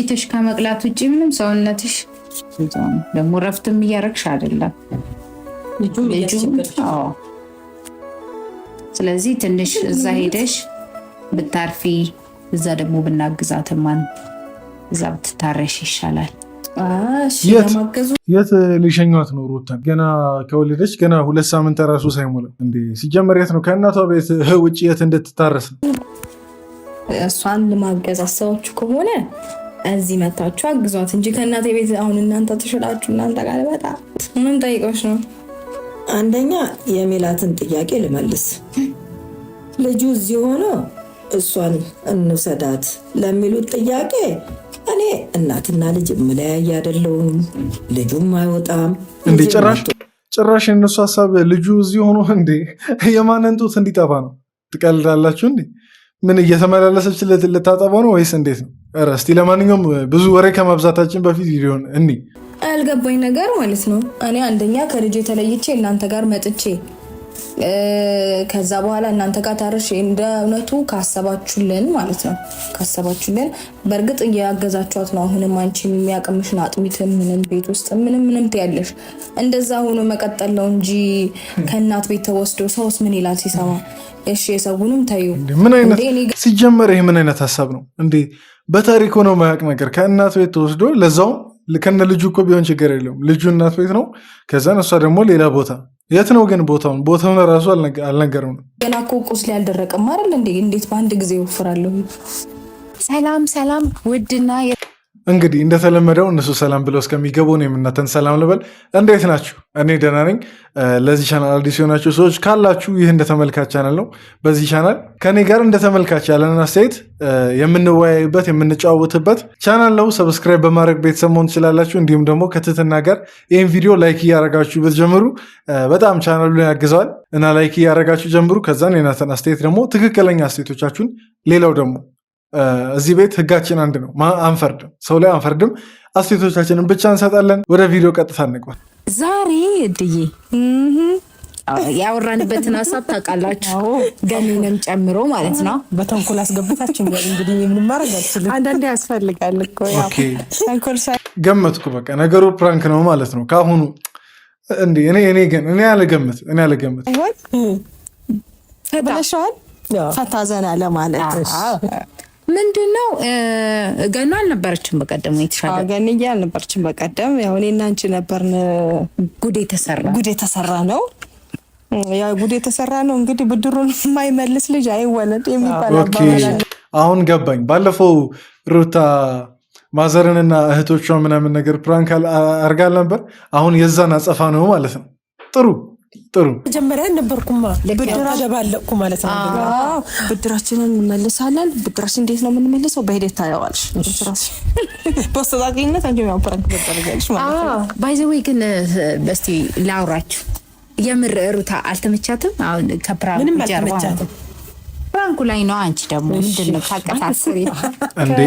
ፊትሽ ከመቅላት ውጪ ምንም ሰውነትሽ ደግሞ ረፍትም እያረግሽ አይደለም ልጁ ስለዚህ ትንሽ እዛ ሄደሽ ብታርፊ እዛ ደግሞ ብናግዛትማን እዛ ብትታረሽ ይሻላል። የት ሊሸኟት ነው ሩታን? ገና ከወለደች ገና 2 ሳምንት ራሱ ሳይሞላ እንዴ! ሲጀመር የት ነው ከእናቷ ቤት ውጭ የት እንድትታረስ ነው? እሷን ለማገዝ አሰባችሁ ከሆነ እዚህ መታችሁ አግዟት እንጂ ከእናቴ ቤት አሁን እናንተ ተሽላችሁ እናንተ ጋር በጣም ምን ጠይቆሽ ነው? አንደኛ የሜላትን ጥያቄ ልመልስ። ልጁ እዚህ ሆኖ እሷን እንውሰዳት ለሚሉት ጥያቄ እኔ እናትና ልጅ መለያየ አይደለሁም። ልጁም አይወጣም እንዴ! ጭራሽ የነሱ ሐሳብ ልጁ እዚህ ሆኖ እንዴ የማንን ጡት እንዲጠባ ነው? ትቀልዳላችሁ እንዴ? ምን እየተመላለሰች ልታጠባው ነው ወይስ እንዴት ነው? ኧረ እስቲ ለማንኛውም ብዙ ወሬ ከማብዛታችን በፊት ቪዲዮን ያልገባኝ ነገር ማለት ነው እኔ አንደኛ ከልጅ ተለይቼ እናንተ ጋር መጥቼ ከዛ በኋላ እናንተ ጋር ታርሽ እንደ እውነቱ ካሰባችሁልን ማለት ነው ካሰባችሁልን በእርግጥ እያገዛችኋት ነው። አሁንም አንቺ የሚያቀምሽን አጥሚትም ምንም ቤት ውስጥ ምንም ትያለሽ እንደዛ ሆኖ መቀጠል ነው እንጂ ከእናት ቤት ተወስዶ ሰውስ ምን ይላል ሲሰማ? እሺ የሰውንም ታዩ ምን አይነት ሲጀመር ይሄ ምን አይነት ሐሳብ ነው እንዴ? በታሪክ ሆኖ ማያቅ ነገር ከእናት ቤት ተወስዶ ለዛው ከነ ልጁ እኮ ቢሆን ችግር የለውም። ልጁ እናት ቤት ነው፣ ከዛ እሷ ደግሞ ሌላ ቦታ። የት ነው ግን ቦታውን ራሱ አልነገረም ነው። ገና እኮ ቁስሌ አልደረቀም አይደል እንዴ? እንዴት በአንድ ጊዜ ወፍራለሁ? ሰላም ውድና እንግዲህ እንደተለመደው እነሱ ሰላም ብለው እስከሚገቡ ነው የምናተን ሰላም ልበል። እንዴት ናችሁ? እኔ ደህና ነኝ። ለዚህ ቻናል አዲስ የሆናችሁ ሰዎች ካላችሁ ይህ እንደተመልካች ቻናል ነው። በዚህ ቻናል ከኔ ጋር እንደተመልካች ያለንን አስተያየት የምንወያይበት የምንጫወትበት ቻናል ነው። ሰብስክራይብ በማድረግ ቤተሰብ መሆን ትችላላችሁ። እንዲሁም ደግሞ ከትህትና ጋር ይህን ቪዲዮ ላይክ እያደረጋችሁ ብትጀምሩ በጣም ቻናሉን ያግዘዋል እና ላይክ እያደረጋችሁ ጀምሩ። ከዛን የናተን አስተያየት ደግሞ ትክክለኛ አስተያየቶቻችሁን ሌላው ደግሞ እዚህ ቤት ህጋችን አንድ ነው፣ አንፈርድም፣ ሰው ላይ አንፈርድም። አስተያየቶቻችንን ብቻ እንሰጣለን። ወደ ቪዲዮ ቀጥታ እንግባ። ዛሬ እድዬ ያወራንበትን ሀሳብ ታውቃላችሁ፣ ገኒንም ጨምሮ ማለት ነው። በተንኮል አስገብታችሁ እንግዲህ ምን ማድረግ አልችልም። አንዳንዴ ያስፈልጋል እኮ ያው ተንኮል ገመትኩ። በቃ ነገሩ ፕራንክ ነው ማለት ነው ካሁኑ። እንዴ እኔ አልገምት ፈታሻል ፈታ ዘና ለማለት ምንድነው? ገና አልነበረችም በቀደም የተሻለ ገኒያ አልነበረችም በቀደም። ያው እኔና አንቺ ነበርን። ጉዴ ተሰራ ነው። ያ ጉዴ ተሰራ ነው። እንግዲህ ብድሩን የማይመልስ ልጅ አይወለድ የሚባል አባባል። አሁን ገባኝ። ባለፈው ሩታ ማዘርንና እህቶቿ ምናምን ነገር ፕራንክ አርጋል ነበር። አሁን የዛን አጸፋ ነው ማለት ነው። ጥሩ መጀመሪያ ነበርኩማ ብድራ ደባለቅኩ ማለት ነው። ብድራችንን እንመልሳለን። ብድራችን እንዴት ነው የምንመልሰው? በሂደት ታየዋለሽ። በስተዳቂነት አንቺ ነው ፕራንክ በደረጋልሽ ማለት ነው። ባይ ዘ ዌይ ግን በስቲ ላውራችሁ የምር ሩታ አልተመቻትም። አሁን ከፕራንክ ጀርባ ፕራንኩ ላይ ነው። አንቺ ደግሞ ምንድነው ታቀሳስሪ እንዴ?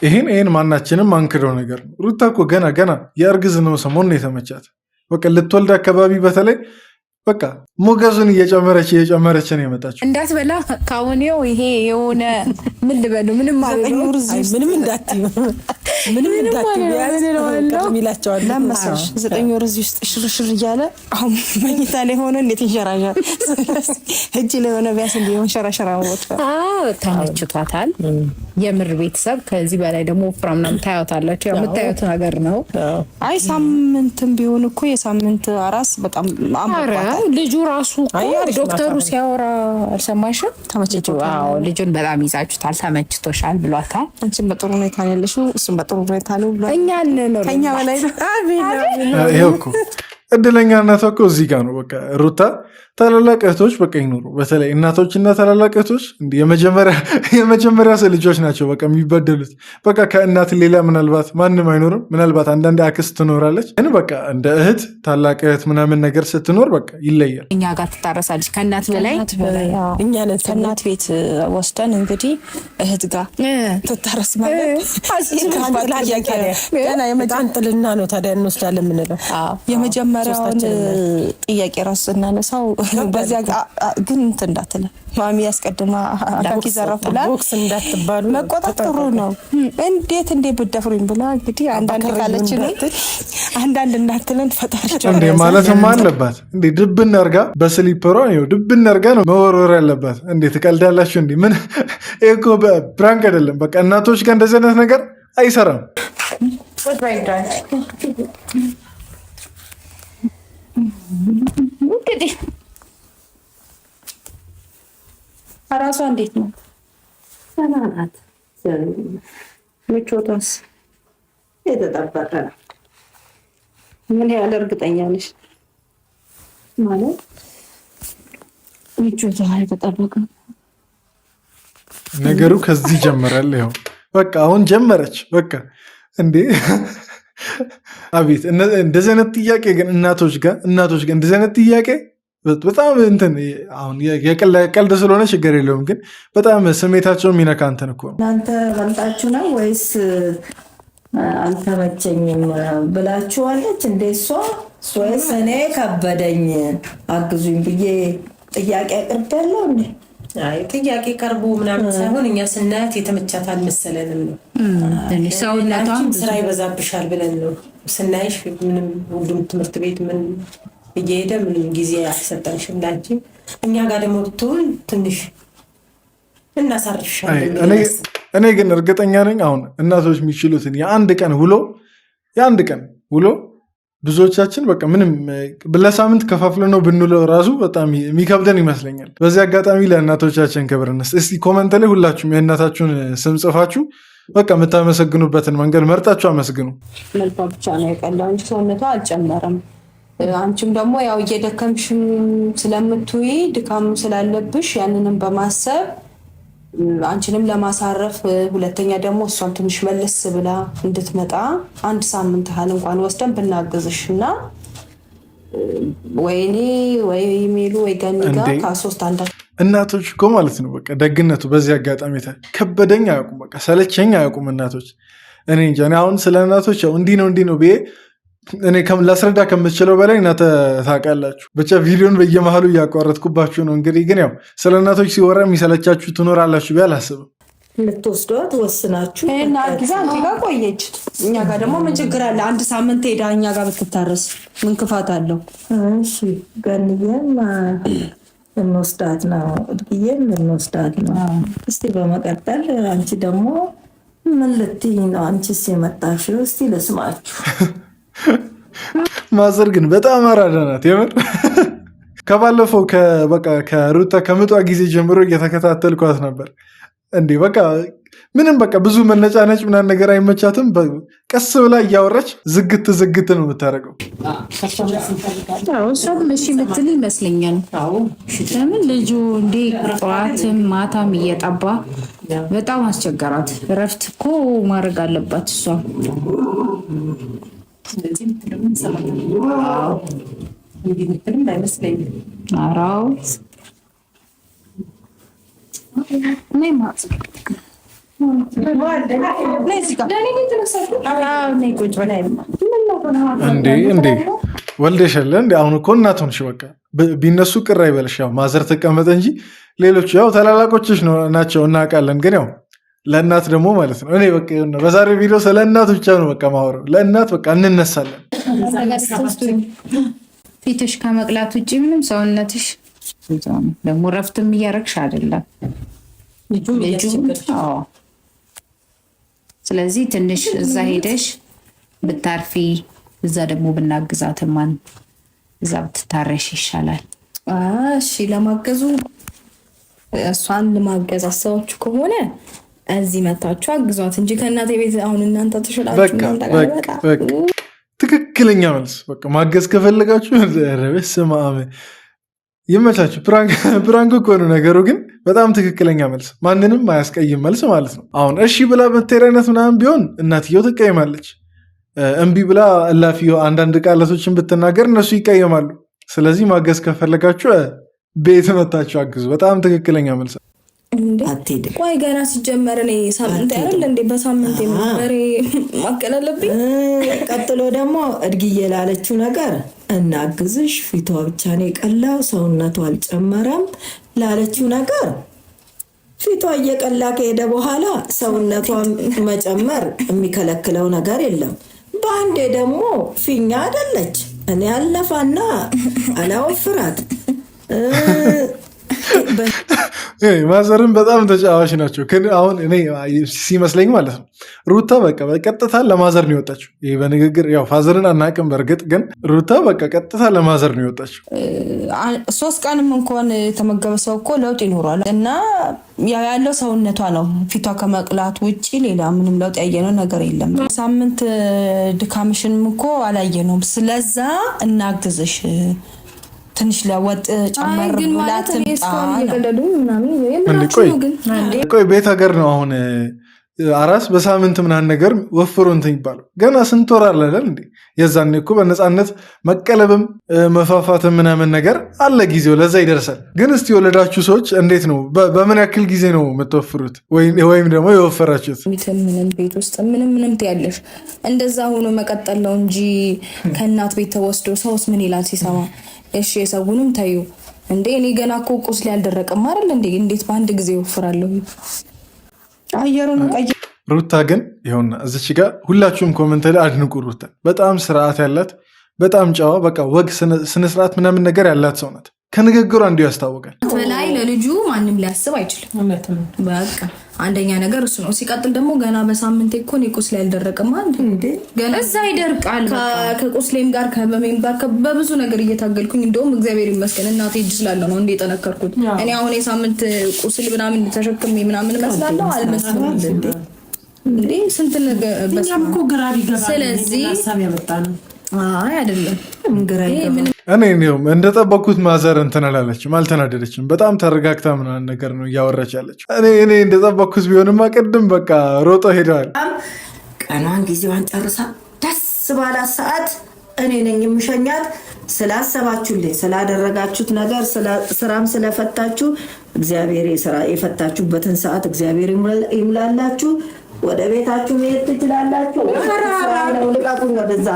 ይሄን ማናችንም አንክደው ነገር ነው። ሩታ እኮ ገና የእርግዝናው ሰሞን ነው የተመቻት። በቃ ልትወልድ አካባቢ በተለይ በቃ ሞገዙን እየጨመረች ነው የመጣችው። እንዳትበላ ካሁንው ይሄ የሆነ ምን ልበሉ ምንም ማለት ነው። ምንም እንዳትዩ ሚላቸዋል ለምሳሽ 9 ወር እዚህ ውስጥ ሽርሽር እያለ አሁን መኝታ ላይ ሆነ እንዴት ይንሸራሻል? እጅ ላይ ሆነ ቢያንስ እንዴ ይንሸራሻል። ተመችቷታል። የምር ቤተሰብ ከዚህ በላይ ደግሞ ፍራምናም ታያታላችሁ። ያው የምታዩት ነገር ነው። አይ ሳምንትም ቢሆን እኮ የሳምንት አራስ በጣም አምሮባታል። ልጁ ራሱ ዶክተሩ ሲያወራ አልሰማሽም? ተመችቶታል። ልጁን በጣም ይዛችሁታል፣ ተመችቶሻል ብሏታል። አንቺም በጥሩ ሁኔታ ነው ያለሽው፣ እሱም በጥሩ ሁኔታ ነው ብሏል። እኛ ነው ከኛ በላይ ነው። ይሄው እኮ እድለኛነቷ እኮ እዚህ ጋር ነው። በቃ ሩታ ታላላቅ እህቶች በቃ ይኖሩ። በተለይ እናቶችና ታላላቅ እህቶች እንደ የመጀመሪያ ልጆች ናቸው በቃ የሚበደሉት። በቃ ከእናት ሌላ ምናልባት ማንም አይኖርም። ምናልባት አንዳንድ አክስት ትኖራለች፣ ግን በቃ እንደ እህት ታላቅ እህት ምናምን ነገር ስትኖር በቃ ይለያል። እኛ ጋር ትታረሳለች ከእናት በላይ። እኛ ነን ከእናት ቤት ወስደን እንግዲህ እህት ጋር ትታረስ ማለት ገና የመጣንጥልና ነው። ታዲያ እንወስዳለን የምንለው የመጀመሪያውን ጥያቄ ራሱ እናነሳው በዚያ ግን እንትን እንዳትለ ማሚ ያስቀድማ አካኪ ዘራፍ ብላ ቦክስ እንዳትባሉ መቆጣጠሩ ነው። እንዴት ብደፍሩኝ ብላ እንግዲህ አንዳንድ ካለች አንዳንድ እንዳትለን ፈጣሪቸው እንዴ ማለትም አለባት እንዴ ድብን አርጋ በስሊፐሯ ነው ድብን አርጋ ነው መወርወር ያለባት። እንዴ ትቀልዳላችሁ እንዴ? ምን እኮ ፕራንክ አይደለም። በቃ እናቶች ጋር እንደዚህ አይነት ነገር አይሰራም። እንግዲህ እራሷ እንዴት ነው ሰናናት ምቾቷስ የተጠበቀ ነው። ምን ያህል እርግጠኛ ነሽ? ማለት ምቾቷ የተጠበቀ ነገሩ ከዚህ ጀመራል። ይኸው በቃ አሁን ጀመረች። በቃ እንዴ አቤት! እንደዚህ አይነት ጥያቄ ግን እናቶች ጋር እንደዚህ አይነት ጥያቄ በጣም እንትን አሁን የቀልድ ስለሆነ ችግር የለውም፣ ግን በጣም ስሜታቸውን የሚነካ እንትን እኮ ነው። እናንተ በልጣችሁ ነው ወይስ አልተመቸኝም ብላችኋለች እንዴ እሷ? ወይስ እኔ ከበደኝ አግዙኝ ብዬ ጥያቄ አቅርቤያለሁ እንዴ? አይ ጥያቄ ቀርቦ ምናምን ሳይሆን እኛ ስናያት የተመቻት አልመሰለንም ነው። ሰውነቷም ስራ ይበዛብሻል ብለን ነው ስናይሽ። ምንም ሁሉም ትምህርት ቤት ምን እየሄደ ምንም ጊዜ አልሰጠንሽም ላንቺ። እኛ ጋር ደግሞ ብትሆን ትንሽ እናሳርፍሻለን። እኔ ግን እርግጠኛ ነኝ አሁን እናቶች የሚችሉትን የአንድ ቀን ውሎ ብዙዎቻችን በቃ ምንም ለሳምንት ከፋፍለ ነው ብንውለው ራሱ በጣም የሚከብደን ይመስለኛል። በዚህ አጋጣሚ ለእናቶቻችን ክብር እንስጥ። እስቲ ኮመንት ላይ ሁላችሁም የእናታችሁን ስም ጽፋችሁ በቃ የምታመሰግኑበትን መንገድ መርጣችሁ አመስግኑ። መልኳ ብቻ ነው የቀላው እንጂ ሰውነቷ አልጨመረም። አንቺም ደግሞ ያው እየደከምሽም ስለምትውይ ድካም ስላለብሽ ያንንም በማሰብ አንቺንም ለማሳረፍ፣ ሁለተኛ ደግሞ እሷን ትንሽ መለስ ብላ እንድትመጣ አንድ ሳምንት ያህል እንኳን ወስደን ብናግዝሽ እና ወይኔ ወይ ሜሉ ወይ ገኒ ጋር ከሶስት አንዳ እናቶች እኮ ማለት ነው በቃ ደግነቱ በዚህ አጋጣሚ ከበደኝ አያውቁም፣ በቃ ሰለቸኝ አያውቁም እናቶች። እኔ እንጃ አሁን ስለ እናቶች ያው እንዲህ ነው ብዬ እኔ ላስረዳ ከምችለው በላይ እናንተ ታውቃላችሁ። ብቻ ቪዲዮን በየመሃሉ እያቋረጥኩባችሁ ነው። እንግዲህ ግን ያው ስለ እናቶች ሲወራ የሚሰለቻችሁ ትኖራላችሁ ብዬ አላስብም። ልትወስዷት ወስናችሁ እና ጊዜ አንቺ ጋር ቆየች። እኛ ጋር ደግሞ ምን ችግር አለ? አንድ ሳምንት ሄዳ እኛ ጋር ብትታረስ ምን ክፋት አለው? እሺ ገንዬም እንወስዳት ነው፣ እድግዬም እንወስዳት ነው። እስቲ በመቀጠል አንቺ ደግሞ ምን ልትይ ነው? አንቺስ የመጣሽው? እስቲ ልስማችሁ። ማዘር ግን በጣም አራዳ ናት የምር። ከባለፈው ከሩታ ከምጧ ጊዜ ጀምሮ እየተከታተልኳት ነበር። እንዴ በቃ ምንም በቃ ብዙ መነጫነጭ ምናምን ነገር አይመቻትም። ቀስ ብላ እያወራች ዝግት ነው የምታደርገው። እሷም እሺ የምትል ይመስለኛል። ለምን ልጁ እንዴ ጠዋትም ማታም እየጠባ በጣም አስቸገራት። እረፍት እኮ ማድረግ አለባት እሷ። እንዴ ወልደሻለ እንዴ? አሁን እኮ እናት ሆንሽ። በቃ ቢነሱ ቅር አይበልሽ። ያው ማዘር ተቀመጠ እንጂ ሌሎቹ ያው ተላላቆችሽ ናቸው እናውቃለን። ግን ያው ለእናት ደግሞ ማለት ነው። እኔ በቃ በዛሬ ቪዲዮ ስለ እናት ብቻ ነው በቃ ማወራው። ለእናት በቃ እንነሳለን። ፊትሽ ከመቅላት ውጭ ምንም ሰውነትሽ ደግሞ ረፍትም እያረግሽ አይደለም ልጁ። ስለዚህ ትንሽ እዛ ሄደሽ ብታርፊ፣ እዛ ደግሞ ብናግዛትማን እዛ ብትታረሽ ይሻላል። እሺ ለማገዙ እሷን ለማገዝ አሰባችሁ ከሆነ እዚህ መታችሁ አግዟት እንጂ ከእናቴ ቤት አሁን እናንተ ትሽላችሁ። ትክክለኛ መልስ። በቃ ማገዝ ከፈለጋችሁ ረበስመ አብ ይመቻችሁ። ፕራንክ እኮ ነው ነገሩ፣ ግን በጣም ትክክለኛ መልስ፣ ማንንም አያስቀይም መልስ ማለት ነው። አሁን እሺ ብላ ብትሄድ አይነት ምናምን ቢሆን እናትየው ትቀይማለች። እምቢ ብላ እላፊ አንዳንድ ቃላቶችን ብትናገር እነሱ ይቀየማሉ። ስለዚህ ማገዝ ከፈለጋችሁ ቤት መታችሁ አግዙ። በጣም ትክክለኛ መልስ። አትሄድም። ቆይ ገና ሲጀመር እኔ ሳምንት አይደል እንዴ በሳምንት የምንበሬ ማቀላለብኝ። ቀጥሎ ደግሞ እድግዬ ላለችው ነገር እናግዝሽ፣ ፊቷ ብቻ ነው የቀላው ሰውነቷ አልጨመረም ላለችው ነገር ፊቷ እየቀላ ከሄደ በኋላ ሰውነቷ መጨመር የሚከለክለው ነገር የለም። በአንዴ ደግሞ ፊኛ አይደለች። እኔ አለፋና አላወፍራት። ማዘርን በጣም ተጫዋች ናቸው። ግን አሁን እኔ ሲመስለኝ ማለት ነው ሩታ በቃ በቀጥታ ለማዘር ነው የወጣችው። ይህ በንግግር ያው ፋዘርን አናቅም። በእርግጥ ግን ሩታ በቃ ቀጥታ ለማዘር ነው የወጣችው። 3 ቀንም እንኳን የተመገበ ሰው እኮ ለውጥ ይኖሯል እና ያለው ሰውነቷ ነው። ፊቷ ከመቅላት ውጭ ሌላ ምንም ለውጥ ያየነው ነገር የለም። ሳምንት ድካምሽንም እኮ አላየነውም። ስለዛ እናግዝሽ ትንሽ ለወጥ ጨመር ብላት ቆይ ቤት ሀገር ነው አሁን አራስ በሳምንት ምናምን ነገር ወፍሮ እንትን ይባላል። ገና ስንት ወር አለ አይደል እንዴ? የዛኔ እኮ በነፃነት መቀለብም መፋፋትም ምናምን ነገር አለ ጊዜው፣ ለዛ ይደርሳል። ግን እስቲ የወለዳችሁ ሰዎች እንዴት ነው በምን ያክል ጊዜ ነው የምትወፍሩት ወይም ደግሞ የወፈራችሁት? ምንም ቤት ውስጥ ምንም ትያለሽ እንደዛ ሆኖ መቀጠል ነው እንጂ ከእናት ቤት ተወስዶ ሰውስ ምን ይላል ሲሰማ? እሺ የሰውንም ታዩ እንዴ እኔ ገና እኮ ቁስሌ አልደረቀም አይደል እንዴ? እንዴት በአንድ ጊዜ ወፍራለሁ? አየሩን ቀይ ሩታ ግን ይኸውና እዚች ጋር ሁላችሁም ኮመንት ላይ አድንቁ። ሩታ በጣም ስርዓት ያላት በጣም ጨዋ በቃ ወግ ስነስርዓት ምናምን ነገር ያላት ሰው ናት። ከንግግሩ አንዱ ያስታውቃል። በላይ ለልጁ ማንም ሊያስብ አይችልም። በቃ አንደኛ ነገር እሱ ነው። ሲቀጥል ደግሞ ገና በሳምንት እኮ እኔ ቁስሌ አልደረቀም አይደል እንዴ? ገና እዛ ይደርቃል። ከቁስሌም ጋር ከበሜም ጋር በብዙ ነገር እየታገልኩኝ እንደውም እግዚአብሔር ይመስገን እናቴ እጅ ስላለ ነው እንዴ ጠነከርኩት። እኔ አሁን የሳምንት ቁስል ምናምን ተሸክሜ ምናምን መስላለሁ አልመስልም እንዴ? ስንት ነገር በሳምንት እኮ ግራ ቢገባ ስለዚህ ሐሳብ ያመጣ ነው። አይ አይደለም እኔ እንደጠበኩት ማዘር እንትን አላለችም፣ አልተናደደችም። በጣም ተረጋግታ ምናምን ነገር ነው እያወራች ያለችው። እኔ እንደጠበኩት ቢሆንማ ቅድም በቃ ሮጦ ሄደዋል። ቀኗን ጊዜዋን ጨርሳ ደስ ባላት ሰዓት እኔ ነኝ የምሸኛት። ስላሰባችሁልኝ ስላደረጋችሁት ነገር ስራም ስለፈታችሁ እግዚአብሔር የፈታችሁበትን ሰዓት እግዚአብሔር ይምላላችሁ። ወደ ቤታችሁ መሄድ ትችላላችሁ። ልቃቁኝ ወደዛ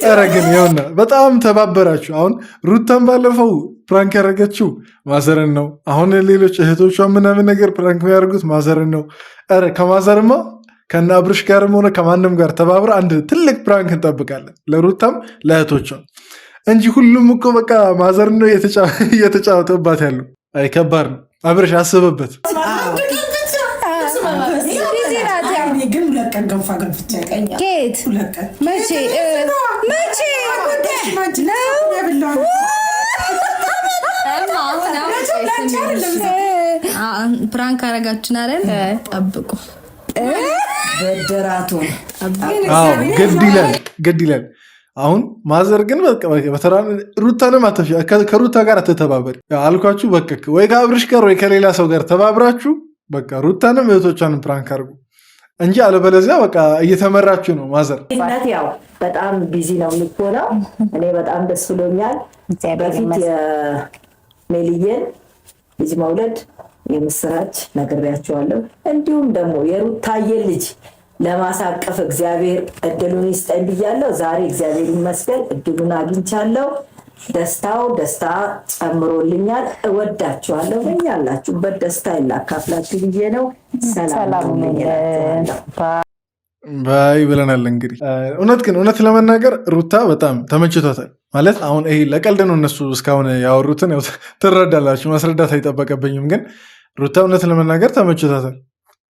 ኧረ ግን ይኸውና በጣም ተባበራችሁ። አሁን ሩታን ባለፈው ፕራንክ ያደረገችው ማዘርን ነው። አሁን ሌሎች እህቶቿ ምናምን ነገር ፕራንክ የሚያደርጉት ማዘርን ነው። ኧረ ከማዘርማ ከነ አብርሽ ጋርም ሆነ ከማንም ጋር ተባብረ አንድ ትልቅ ፕራንክ እንጠብቃለን ለሩታም ለእህቶቿም እንጂ ሁሉም እኮ በቃ ማዘር ነው እየተጫወተባት ያለው። አይ ከባድ ነው። አብርሽ አስበበት። ግን 2 ቀን ገንፋ ገንፍቻ ኬት መቼ ፕራንክ አረጋችን አይደል? ጠብቁ በደራቱን ግድ ይላል። አሁን ማዘር ግን ሩታንም ከሩታ ጋር አትተባበሪ አልኳችሁ። በቃ ወይ ከአብርሽ ጋር ወይ ከሌላ ሰው ጋር ተባብራችሁ በቃ ሩታንም እህቶቿንም ፕራንክ አድርጉ እንጂ አለበለዚያ በቃ እየተመራችሁ ነው። ማዘር ያው በጣም ቢዚ ነው የሚሆነው። እኔ በጣም ደስ ብሎኛል። በፊት የሜልዬን ልጅ መውለድ የምስራች ነግሬያቸዋለሁ። እንዲሁም ደግሞ የሩታዬን ልጅ ለማሳቀፍ እግዚአብሔር እድሉን ይስጠኝ ብያለሁ። ዛሬ እግዚአብሔር ይመስገን እድሉን አግኝቻለሁ። ደስታ ጨምሮልኛል። እወዳችኋለሁ። ያላችሁበት ደስታ ይላካፍላችሁ ብዬ ነው። ሰላም ባይ ብለናል። እንግዲህ እውነት ለመናገር ሩታ በጣም ተመችቷታል። ማለት አሁን ይሄ ለቀልድ ነው እነሱ እስካሁን ያወሩትን ትረዳላችሁ፣ ማስረዳት አይጠበቅብኝም። ግን ሩታ እውነት ለመናገር ተመችቷታል።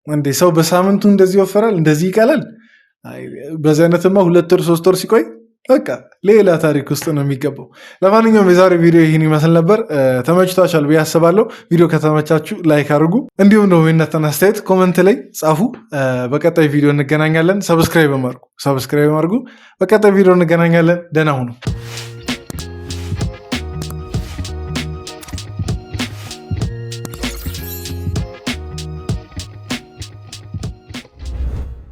እንዴ ሰው በሳምንቱ እንደዚህ ይወፈራል፣ እንደዚህ ይቀላል። በዚህ አይነትማ 2 ወር 3 ወር ሲቆይ በቃ ሌላ ታሪክ ውስጥ ነው የሚገባው። ለማንኛውም የዛሬ ቪዲዮ ይህን ይመስል ነበር። ተመችቷችኋል ብዬ አስባለሁ። ቪዲዮ ከተመቻችሁ ላይክ አድርጉ፣ እንዲሁም ደግሞ የእናንተን አስተያየት ኮመንት ላይ ጻፉ። በቀጣይ ቪዲዮ እንገናኛለን። ሰብስክራይብ አድርጉ። በቀጣይ ቪዲዮ እንገናኛለን። ደህና ሁኑ።